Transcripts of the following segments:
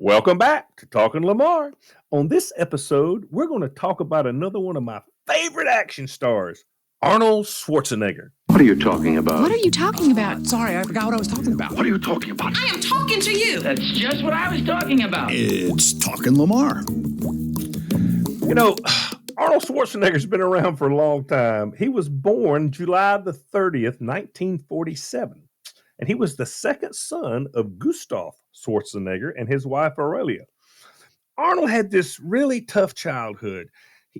Welcome back to Talking Lamar. On this episode, we're going to talk about another one of my favorite action stars, Arnold Schwarzenegger. What are you talking about? What are you talking about? Sorry, I forgot what I was talking about. What are you talking about? I am talking to you. That's just what I was talking about. It's Talking Lamar. You know, Arnold Schwarzenegger's been around for a long time. He was born July the 30th, 1947. And he was the second son of Gustav Schwarzenegger and his wife Aurelia. Arnold had this really tough childhood.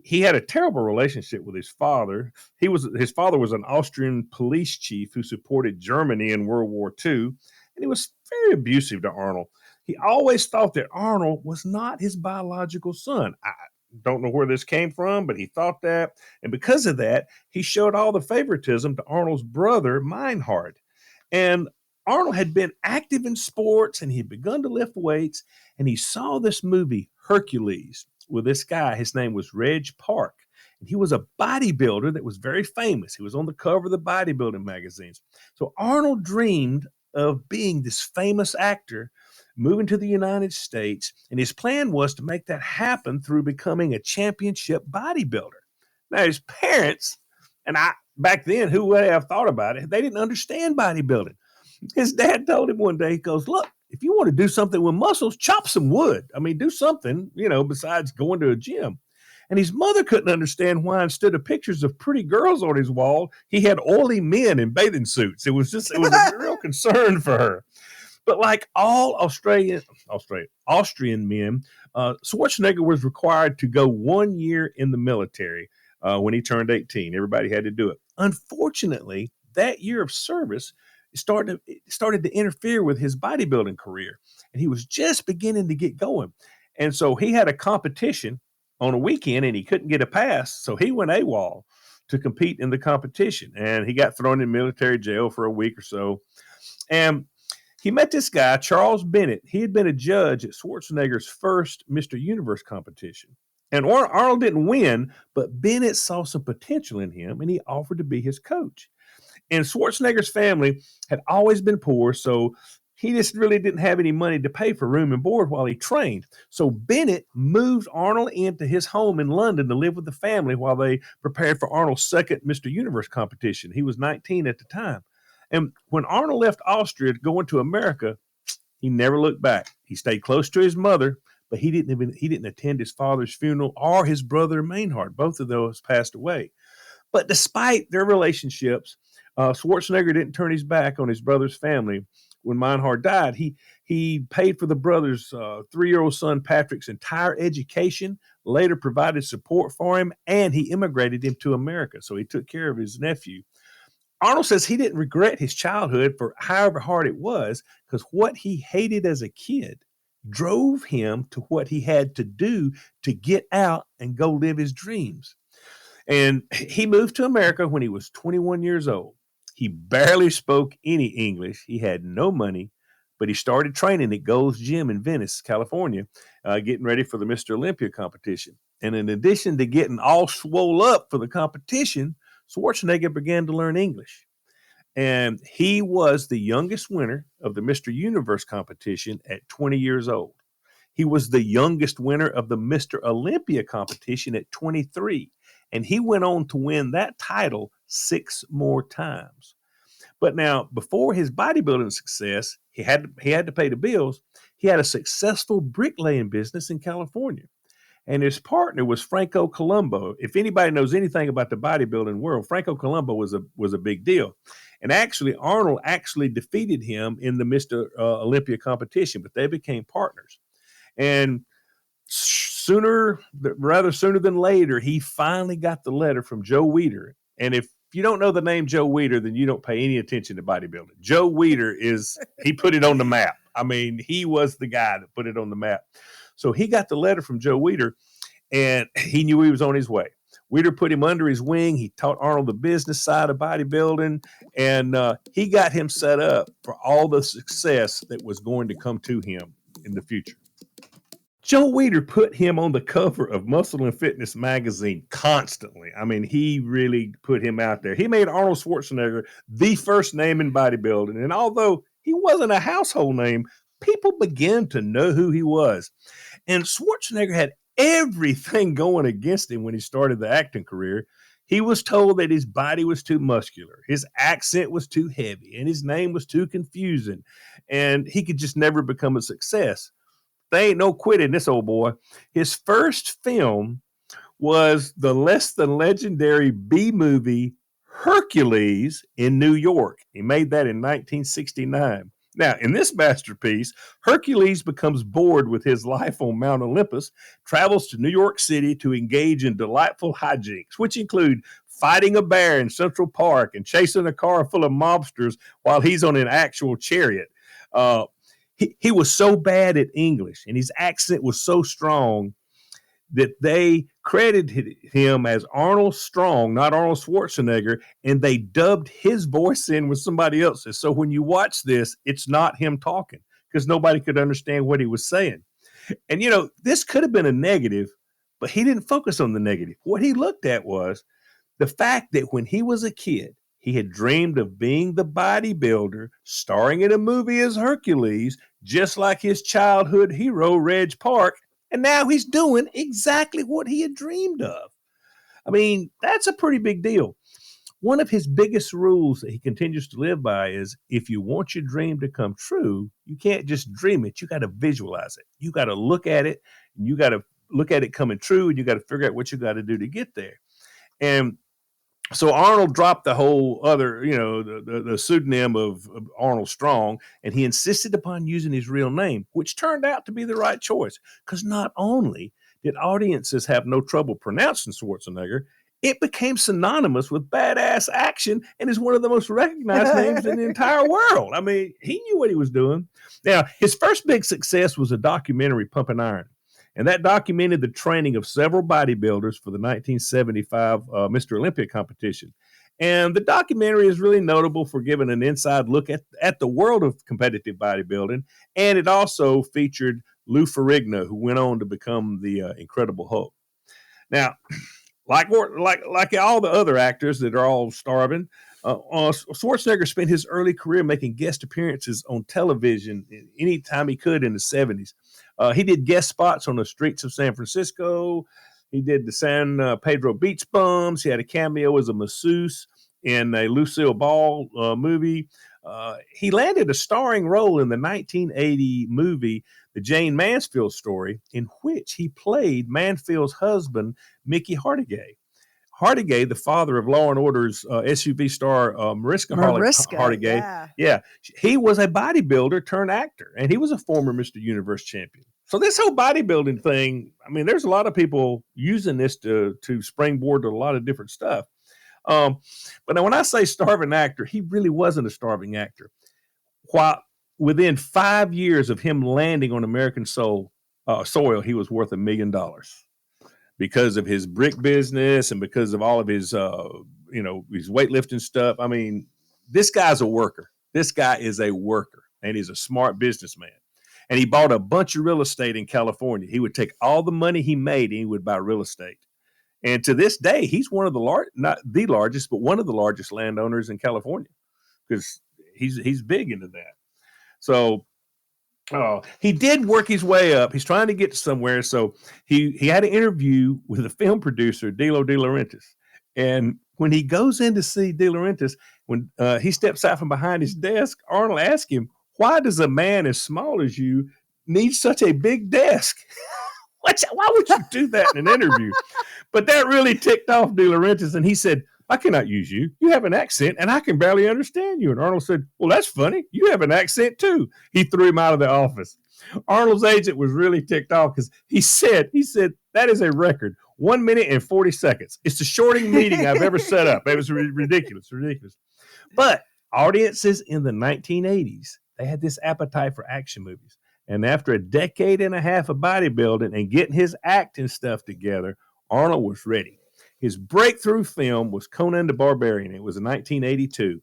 He had a terrible relationship with his father. His father was an Austrian police chief who supported Germany in World War II, and he was very abusive to Arnold. He always thought that Arnold was not his biological son. I don't know where this came from, but he thought that. And because of that, he showed all the favoritism to Arnold's brother, Meinhard. And Arnold had been active in sports and he had begun to lift weights, and he saw this movie, Hercules, with this guy. His name was Reg Park, and he was a bodybuilder that was very famous. He was on the cover of the bodybuilding magazines. So Arnold dreamed of being this famous actor, moving to the United States, and his plan was to make that happen through becoming a championship bodybuilder. Now, his parents, and back then, who would have thought about it? They didn't understand bodybuilding. His dad told him one day, he goes, look, if you want to do something with muscles, chop some wood. I mean, do something, besides going to a gym. And his mother couldn't understand why instead of pictures of pretty girls on his wall, he had oily men in bathing suits. It was a real concern for her. But like all Austrian men, Schwarzenegger was required to go 1 year in the military when he turned 18. Everybody had to do it. Unfortunately, that year of service started to interfere with his bodybuilding career, and he was just beginning to get going. And so he had a competition on a weekend, and he couldn't get a pass, so he went AWOL to compete in the competition, and he got thrown in military jail for a week or so. And he met this guy, Charles Bennett. He had been a judge at Schwarzenegger's first Mr. Universe competition. And Arnold didn't win, but Bennett saw some potential in him, and he offered to be his coach. And Schwarzenegger's family had always been poor, so he just really didn't have any money to pay for room and board while he trained. So Bennett moved Arnold into his home in London to live with the family while they prepared for Arnold's second Mr. Universe competition. He was 19 at the time. And when Arnold left Austria to go into America, he never looked back. He stayed close to his mother, but he didn't attend his father's funeral or his brother Meinhard. Both of those passed away. But despite their relationships, Schwarzenegger didn't turn his back on his brother's family. When Meinhard died, he paid for the brother's 3-year-old son Patrick's entire education, later provided support for him, and he immigrated him to America. So he took care of his nephew. Arnold says he didn't regret his childhood for however hard it was, because what he hated as a kid drove him to what he had to do to get out and go live his dreams. And he moved to America when he was 21 years old. He barely spoke any English. He had no money, but he started training at Gold's Gym in Venice, California, getting ready for the Mr. Olympia competition. And in addition to getting all swole up for the competition, Schwarzenegger began to learn English. And he was the youngest winner of the Mr. Universe competition at 20 years old. He was the youngest winner of the Mr. Olympia competition at 23. And he went on to win that title 6 more times. But now, before his bodybuilding success, he had to pay the bills. He had a successful bricklaying business in California. And his partner was Franco Columbu. If anybody knows anything about the bodybuilding world, Franco Columbu was a big deal. And actually, Arnold defeated him in the Mr. Olympia competition, but they became partners. And rather sooner than later, he finally got the letter from Joe Weider. And if you don't know the name Joe Weider, then you don't pay any attention to bodybuilding. Joe Weider he put it on the map. I mean, he was the guy that put it on the map. So he got the letter from Joe Weider, and he knew he was on his way. Weider put him under his wing. He taught Arnold the business side of bodybuilding, and he got him set up for all the success that was going to come to him in the future. Joe Weider put him on the cover of Muscle and Fitness magazine constantly. I mean, he really put him out there. He made Arnold Schwarzenegger the first name in bodybuilding. And although he wasn't a household name, people began to know who he was. And Schwarzenegger had everything going against him when he started the acting career. He was told that his body was too muscular, his accent was too heavy, and his name was too confusing, and he could just never become a success. They ain't no quitting this old boy. His first film was the less than legendary B movie Hercules in New York. He made that in 1969. Now, in this masterpiece, Hercules becomes bored with his life on Mount Olympus, travels to New York City to engage in delightful hijinks, which include fighting a bear in Central Park and chasing a car full of mobsters while he's on an actual chariot. He was so bad at English and his accent was so strong that they credited him as Arnold Strong, not Arnold Schwarzenegger, and they dubbed his voice in with somebody else's. So when you watch this, it's not him talking because nobody could understand what he was saying. And, this could have been a negative, but he didn't focus on the negative. What he looked at was the fact that when he was a kid, he had dreamed of being the bodybuilder, starring in a movie as Hercules, just like his childhood hero, Reg Park. And now he's doing exactly what he had dreamed of. I mean, that's a pretty big deal. One of his biggest rules that he continues to live by is if you want your dream to come true, you can't just dream it. You got to visualize it. You got to look at it, and you got to look at it coming true, and you got to figure out what you got to do to get there. And so Arnold dropped the whole other, the pseudonym of Arnold Strong, and he insisted upon using his real name, which turned out to be the right choice. Because not only did audiences have no trouble pronouncing Schwarzenegger, it became synonymous with badass action and is one of the most recognized names in the entire world. I mean, he knew what he was doing. Now, his first big success was a documentary, Pumping Iron. And that documented the training of several bodybuilders for the 1975 Mr. Olympia competition. And the documentary is really notable for giving an inside look at the world of competitive bodybuilding. And it also featured Lou Ferrigno, who went on to become the Incredible Hulk. Now, like all the other actors that are all starving, Schwarzenegger spent his early career making guest appearances on television anytime he could in the 70s. He did guest spots on the streets of San Francisco. He did the San Pedro Beach Bums. He had a cameo as a masseuse in a Lucille Ball movie. He landed a starring role in the 1980 movie, The Jane Mansfield Story, in which he played Mansfield's husband, Mickey Hargitay. Hargitay, the father of Law and Order's SUV star Mariska Hargitay, he was a bodybuilder turned actor, and he was a former Mr. Universe champion. So this whole bodybuilding thing, I mean, there's a lot of people using this to springboard to a lot of different stuff. But now when I say starving actor, he really wasn't a starving actor. While within 5 years of him landing on American soil, he was worth $1 million. Because of his brick business and because of all of his, his weightlifting stuff. I mean, this guy's a worker. This guy is a worker, and he's a smart businessman. And he bought a bunch of real estate in California. He would take all the money he made and he would buy real estate. And to this day, he's one of the not the largest, but one of the largest landowners in California because he's big into that. So he did work his way up. He's trying to get somewhere. So he had an interview with a film producer, Dilo De Laurentiis. And when he goes in to see De Laurentiis, when he steps out from behind his desk, Arnold asks him, why does a man as small as you need such a big desk? Why would you do that in an interview? But that really ticked off De Laurentiis. And he said, I cannot use you. You have an accent and I can barely understand you. And Arnold said, well, that's funny. You have an accent too. He threw him out of the office. Arnold's agent was really ticked off because he said, that is a record, 1 minute and 40 seconds. It's the shortest meeting I've ever set up. It was ridiculous. But audiences in the 1980s, they had this appetite for action movies. And after a decade and a half of bodybuilding and getting his acting stuff together, Arnold was ready. His breakthrough film was Conan the Barbarian. It was in 1982.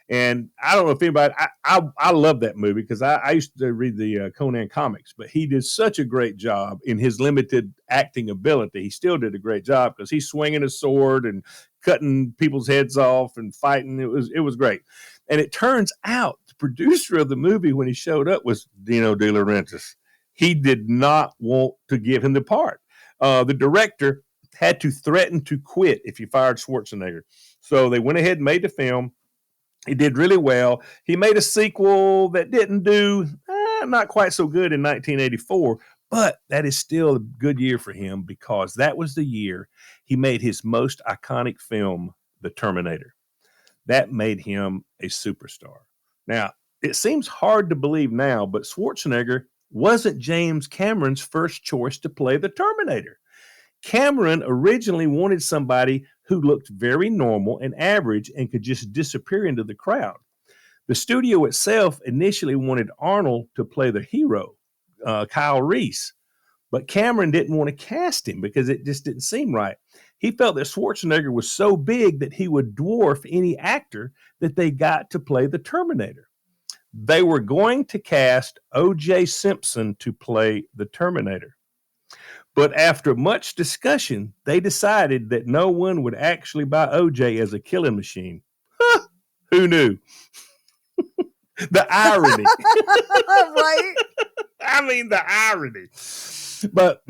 And I don't know if anybody, I love that movie because I used to read the Conan comics, but he did such a great job in his limited acting ability. He still did a great job because he's swinging a sword and cutting people's heads off and fighting. It was great. And it turns out the producer of the movie, when he showed up, was Dino De Laurentiis. He did not want to give him the part. The director had to threaten to quit if he fired Schwarzenegger. So they went ahead and made the film. He did really well. He made a sequel that didn't do not quite so good in 1984, but that is still a good year for him because that was the year he made his most iconic film, The Terminator. That made him a superstar. Now, it seems hard to believe now, but Schwarzenegger wasn't James Cameron's first choice to play the Terminator. Cameron originally wanted somebody who looked very normal and average and could just disappear into the crowd. The studio itself initially wanted Arnold to play the hero, Kyle Reese, but Cameron didn't want to cast him because it just didn't seem right. He felt that Schwarzenegger was so big that he would dwarf any actor that they got to play the Terminator. They were going to cast O.J. Simpson to play the Terminator. But after much discussion, they decided that no one would actually buy O.J. as a killing machine. Who knew? The irony. Right? I mean, the irony. But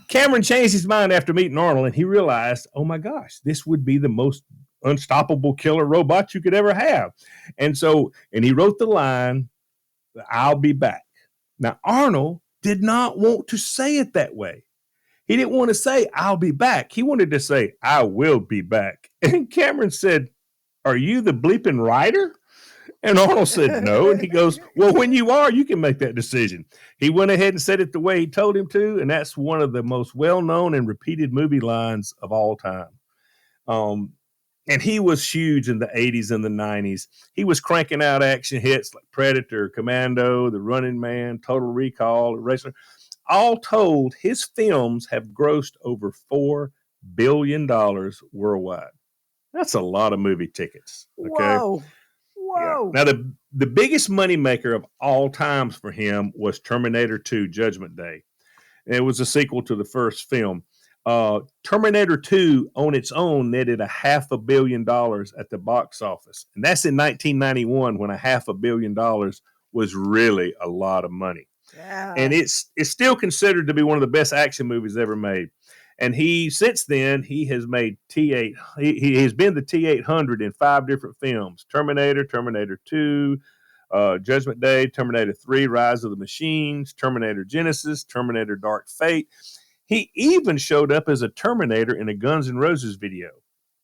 Cameron changed his mind after meeting Arnold, and he realized, oh my gosh, this would be the most unstoppable killer robot you could ever have. And he wrote the line, "I'll be back." Now, Arnold did not want to say it that way. He didn't want to say, "I'll be back." He wanted to say, "I will be back." And Cameron said, "Are you the bleeping writer?" And Arnold said, "No." And he goes, "Well, when you are, you can make that decision." He went ahead and said it the way he told him to. And that's one of the most well-known and repeated movie lines of all time. And he was huge in the 80s and the 90s. He was cranking out action hits like Predator, Commando, The Running Man, Total Recall, Eraser. All told, his films have grossed over $4 billion worldwide. That's a lot of movie tickets. Okay. Whoa. Yeah. Now, the biggest moneymaker of all times for him was Terminator 2 Judgment Day. And it was a sequel to the first film. Terminator 2 on its own netted $500 million at the box office. And that's in 1991 when $500 million was really a lot of money. Yeah. And it's still considered to be one of the best action movies ever made. And since then, he has made T8. He has been the T-800 in 5 different films: Terminator, Terminator 2, Judgment Day, Terminator 3, Rise of the Machines, Terminator Genesis, Terminator Dark Fate. He even showed up as a Terminator in a Guns N' Roses video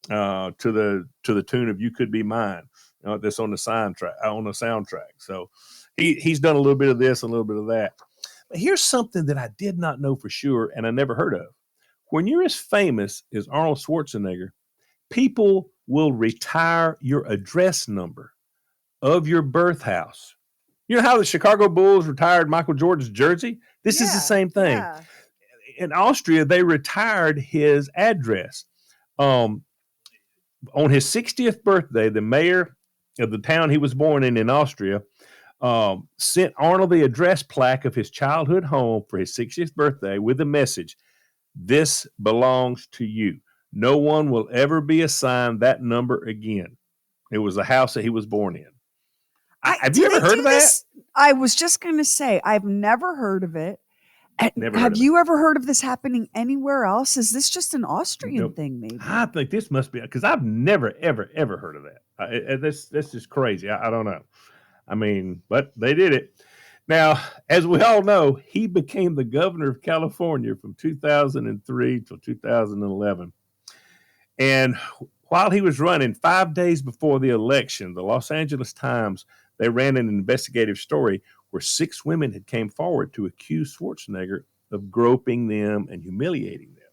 to the tune of "You Could Be Mine." That's on the soundtrack. So he's done a little bit of this, a little bit of that. But here's something that I did not know for sure, and I never heard of. When you're as famous as Arnold Schwarzenegger, people will retire your address number of your birth house. You know how the Chicago Bulls retired Michael Jordan's jersey? This is the same thing. Yeah. In Austria, they retired his address. On his 60th birthday, the mayor of the town he was born in Austria sent Arnold the address plaque of his childhood home for his 60th birthday with the message, "This belongs to you. No one will ever be assigned that number again." It was the house that he was born in. Have you ever heard of that? I was just going to say, I've never heard of it. Have you ever heard of this happening anywhere else? Is this just an Austrian thing, maybe? I think this must be, because I've never, ever, ever heard of that. That's just crazy. I don't know. I mean, but they did it. Now, as we all know, he became the governor of California from 2003 till 2011. And while he was running, 5 days before the election, the Los Angeles Times, they ran an investigative story where 6 women had came forward to accuse Schwarzenegger of groping them and humiliating them.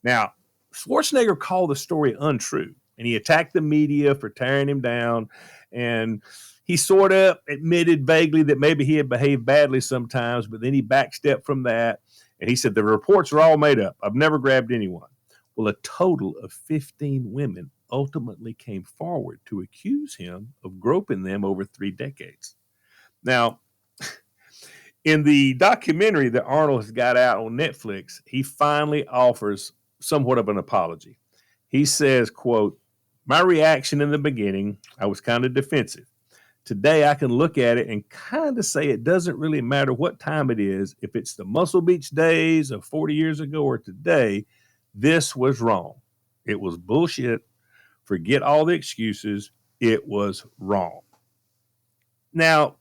Now, Schwarzenegger called the story untrue, and he attacked the media for tearing him down, and he sort of admitted vaguely that maybe he had behaved badly sometimes, but then he backstepped from that, and he said, "The reports are all made up. I've never grabbed anyone." Well, a total of 15 women ultimately came forward to accuse him of groping them over 3 decades. Now, in the documentary that Arnold has got out on Netflix, he finally offers somewhat of an apology. He says, quote, "My reaction in the beginning, I was kind of defensive. Today, I can look at it and kind of say it doesn't really matter what time it is. If it's the Muscle Beach days of 40 years ago or today, this was wrong. It was bullshit. Forget all the excuses. It was wrong." Now,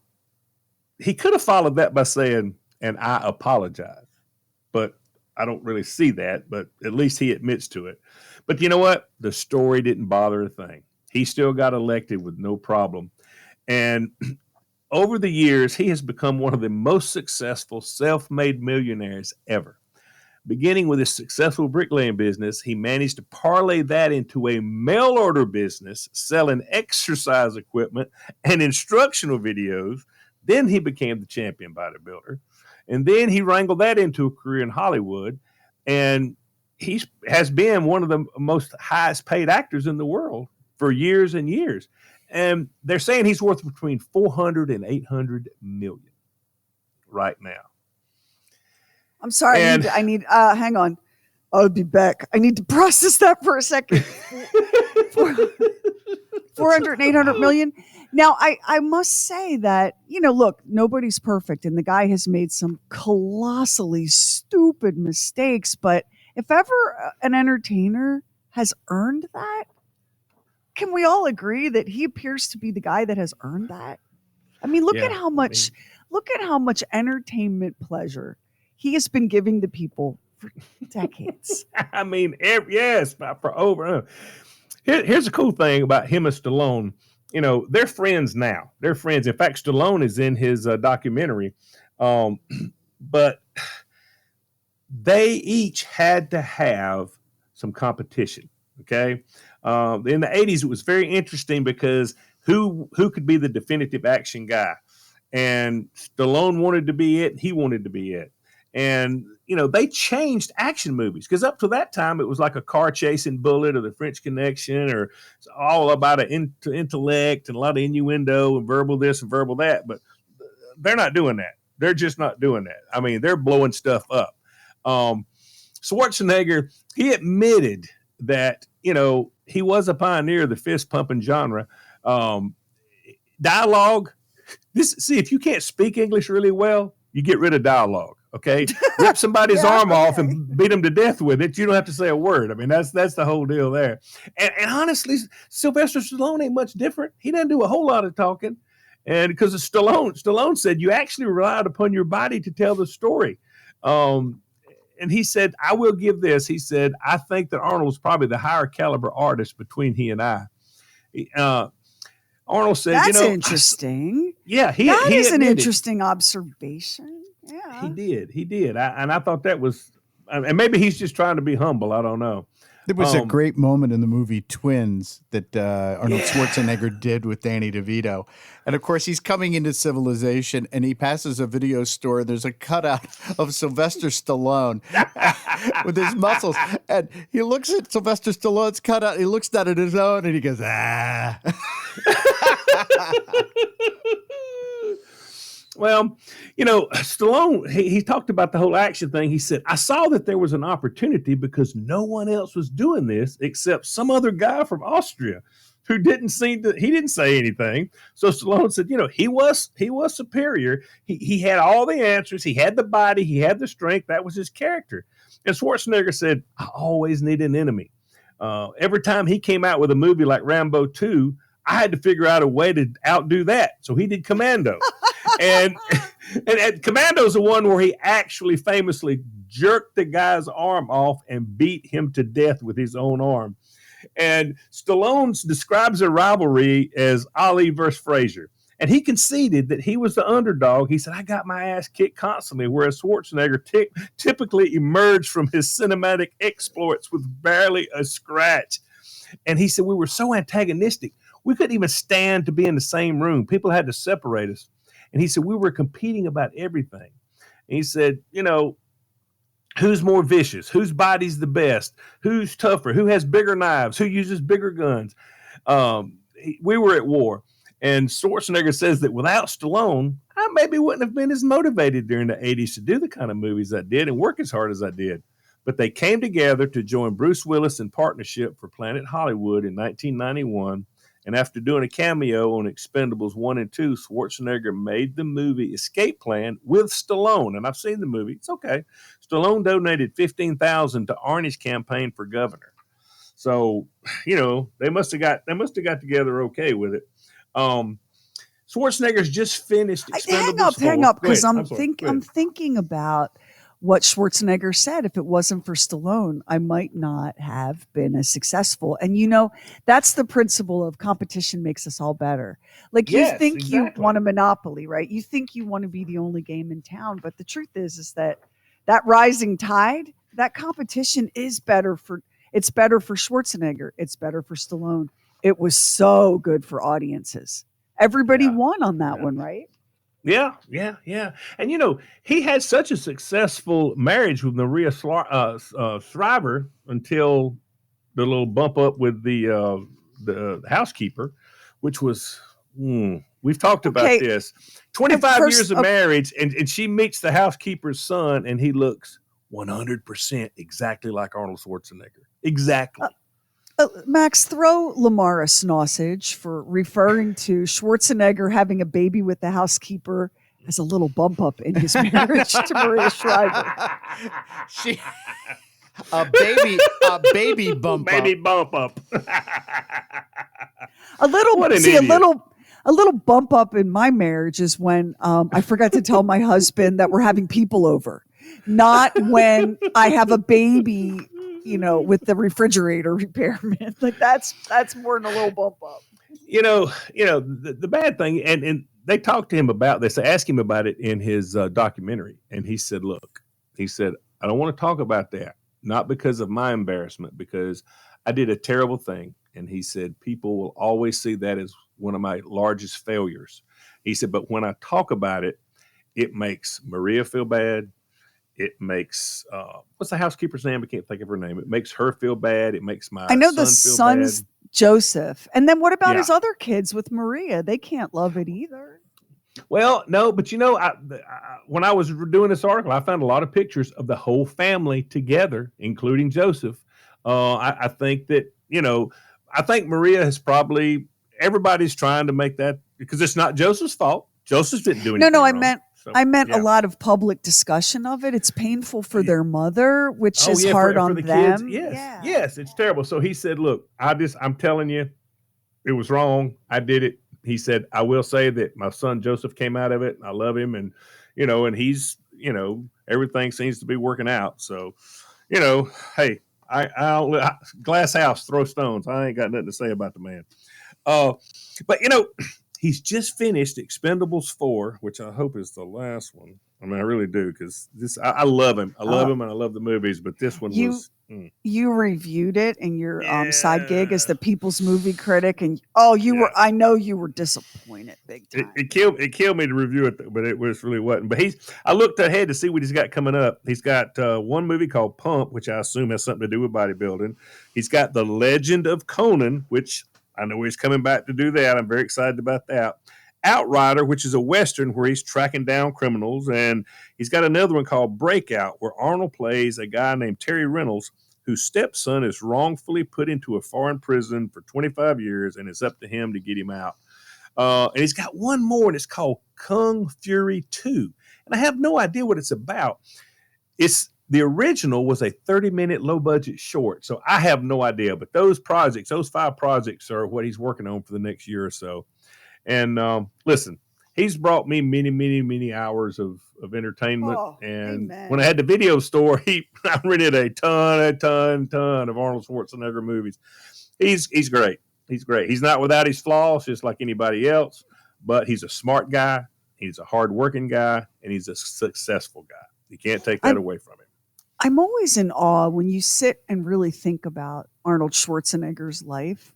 he could have followed that by saying, "and I apologize." But I don't really see that, but at least he admits to it. But you know what? The story didn't bother a thing. He still got elected with no problem. And over the years, he has become one of the most successful self-made millionaires ever. Beginning with his successful bricklaying business, he managed to parlay that into a mail order business, selling exercise equipment and instructional videos. Then he became the champion bodybuilder. And then he wrangled that into a career in Hollywood. And he has been one of the most highest paid actors in the world for years and years. And they're saying he's worth between 400 and 800 million right now. I'm sorry. I need hang on. I'll be back. I need to process that for a second. 400 and 800 million. Now, I must say that, look, nobody's perfect. And the guy has made some colossally stupid mistakes. But if ever an entertainer has earned that, can we all agree that he appears to be the guy that has earned that? I mean, look at how much entertainment pleasure he has been giving the people for decades. I mean, yes, for over. Here's the cool thing about him and Stallone. They're friends now. They're friends. In fact, Stallone is in his documentary. But they each had to have some competition. Okay. In the 80s, it was very interesting because who could be the definitive action guy? And Stallone wanted to be it. He wanted to be it. And, they changed action movies because up to that time, it was like a car chasing Bullet or the French Connection or it's all about an intellect and a lot of innuendo and verbal this and verbal that. But they're not doing that. They're just not doing that. I mean, they're blowing stuff up. Schwarzenegger, he admitted that, he was a pioneer of the fist pumping genre. Dialogue. If you can't speak English really well, you get rid of dialogue. Okay, rip somebody's arm off and beat them to death with it. You don't have to say a word. I mean, that's the whole deal there. And honestly, Sylvester Stallone ain't much different. He doesn't do a whole lot of talking. And because of Stallone said you actually relied upon your body to tell the story. And he said, I will give this. He said, I think that Arnold was probably the higher caliber artist between he and I. Arnold said, that's interesting. That is an interesting observation. Yeah, he did. I thought that was, and maybe he's just trying to be humble. I don't know. There was a great moment in the movie Twins that Arnold Schwarzenegger did with Danny DeVito. And of course, he's coming into civilization and he passes a video store. There's a cutout of Sylvester Stallone with his muscles. And he looks at Sylvester Stallone's cutout. He looks down at his own and he goes, ah. Well, Stallone, he talked about the whole action thing. He said, I saw that there was an opportunity because no one else was doing this except some other guy from Austria who didn't say anything. So Stallone said, he was superior. He had all the answers. He had the body. He had the strength. That was his character. And Schwarzenegger said, I always need an enemy. Every time he came out with a movie like Rambo 2, I had to figure out a way to outdo that. So he did Commando. and Commando's the one where he actually famously jerked the guy's arm off and beat him to death with his own arm. And Stallone describes the rivalry as Ali versus Frazier. And he conceded that he was the underdog. He said, I got my ass kicked constantly, whereas Schwarzenegger typically emerged from his cinematic exploits with barely a scratch. And he said, we were so antagonistic. We couldn't even stand to be in the same room. People had to separate us. And he said, we were competing about everything. And he said, who's more vicious? Whose body's the best? Who's tougher? Who has bigger knives? Who uses bigger guns? We were at war. And Schwarzenegger says that without Stallone, I maybe wouldn't have been as motivated during the 80s to do the kind of movies I did and work as hard as I did. but they came together to join Bruce Willis in partnership for Planet Hollywood in 1991. And after doing a cameo on Expendables 1 and 2, Schwarzenegger made the movie Escape Plan with Stallone. And I've seen the movie. It's okay. Stallone donated $15,000 to Arnie's campaign for governor. So, they must have got together okay with it. Schwarzenegger's just finished Expendables 4. Hang up, because I'm sorry. thinking about what Schwarzenegger said. If it wasn't for Stallone, I might not have been as successful. And that's the principle of competition makes us all better. Like you think exactly. you want a monopoly, right? You think you want to be the only game in town, but the truth is that rising tide, that competition is better for Schwarzenegger. It's better for Stallone. It was so good for audiences. Everybody won on that one, right? Yeah. And, he had such a successful marriage with Maria Shriver until the little bump up with the housekeeper, which was, we've talked about this. 25 years of marriage, and she meets the housekeeper's son, and he looks 100% exactly like Arnold Schwarzenegger. Exactly. Max, throw Lamar a sausage for referring to Schwarzenegger having a baby with the housekeeper as a little bump up in his marriage to Maria Shriver. A baby bump up. A little bump up in my marriage is when I forgot to tell my husband that we're having people over, not when I have a baby, with the refrigerator repairman. Like that's more than a little bump up. The bad thing, and they talked to him about this. They asked him about it in his documentary, and he said, I don't want to talk about that, not because of my embarrassment, because I did a terrible thing. And he said, people will always see that as one of my largest failures. He said, but when I talk about it, it makes Maria feel bad. It makes, what's the housekeeper's name? I can't think of her name. It makes her feel bad. It makes my son the son's bad. Joseph. And then what about his other kids with Maria? They can't love it either. Well, no, but when I was doing this article, I found a lot of pictures of the whole family together, including Joseph. I think that, I think Maria has probably, everybody's trying to make that, because it's not Joseph's fault. Joseph didn't do anything wrong. I meant a lot of public discussion of it. It's painful for their mother, which is hard on the them. Kids. Yes, it's terrible. So he said, look, I'm telling you, it was wrong. I did it. He said, I will say that my son Joseph came out of it. I love him. And, and he's, everything seems to be working out. So, hey, I glass house, throw stones. I ain't got nothing to say about the man. But, he's just finished Expendables 4, which I hope is the last one. I mean, I really do, because I love him. I love him, and I love the movies. But this one was. You reviewed it in your side gig as the People's Movie Critic, and were. I know you were disappointed big time. It killed me to review it, but it really wasn't. But I looked ahead to see what he's got coming up. He's got one movie called Pump, which I assume has something to do with bodybuilding. He's got The Legend of Conan, which I know he's coming back to do that. I'm very excited about that. Outrider, which is a Western where he's tracking down criminals. And he's got another one called Breakout, where Arnold plays a guy named Terry Reynolds, whose stepson is wrongfully put into a foreign prison for 25 years, and it's up to him to get him out. And he's got one more, and it's called Kung Fury 2. And I have no idea what it's about. The original was a 30-minute low-budget short, so I have no idea. But those 5 projects are what he's working on for the next year or so. And listen, he's brought me many, many, many hours of entertainment. And amen. When I had the video store, I rented a ton of Arnold Schwarzenegger movies. He's great. He's great. He's not without his flaws, just like anybody else, but he's a smart guy. He's a hardworking guy, and he's a successful guy. You can't take that away from him. I'm always in awe when you sit and really think about Arnold Schwarzenegger's life.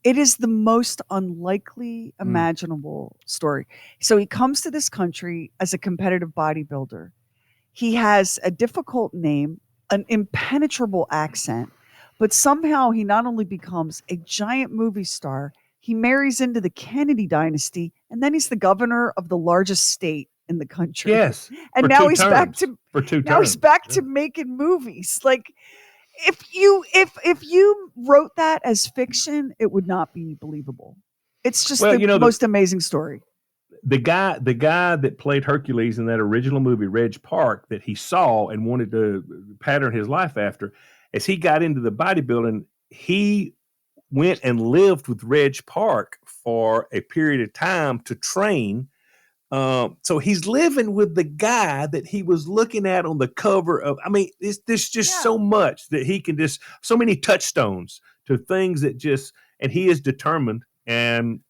It is the most unlikely imaginable story. So he comes to this country as a competitive bodybuilder. He has a difficult name, an impenetrable accent, but somehow he not only becomes a giant movie star, he marries into the Kennedy dynasty, and then he's the governor of the largest state in the country. Yes. And for now two he's back terms. to For two now he's terms. back Yeah. to making movies. Like if you wrote that as fiction, it would not be believable. It's just Well, the you know, most amazing story. the guy that played Hercules in that original movie, Reg Park, that he saw and wanted to pattern his life after, as he got into the bodybuilding, he went and lived with Reg Park for a period of time to train. So he's living with the guy that he was looking at on the cover of. I mean, there's just so much that he can so many touchstones to things that just, and he is determined. And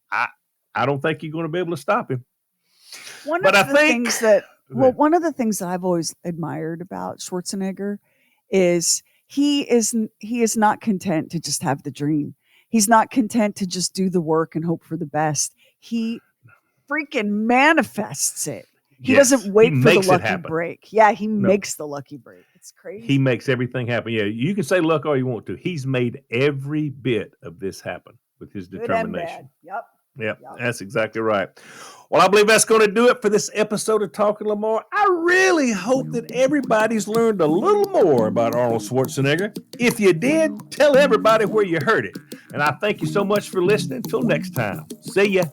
I don't think you're going to be able to stop him. One But of I the think- things that one of the things that I've always admired about Schwarzenegger is he is not content to just have the dream. He's not content to just do the work and hope for the best. He freaking manifests it. He Yes, doesn't wait he for the makes it lucky happen. break. Yeah, he makes the lucky break. It's crazy. He makes everything happen. Yeah, you can say luck all you want to. He's made every bit of this happen with his Good determination. and bad. Yep, that's exactly right. Well, I believe that's going to do it for this episode of Talking Lamar. I really hope that everybody's learned a little more about Arnold Schwarzenegger. If you did, tell everybody where you heard it. And I thank you so much for listening. Until next time, see ya.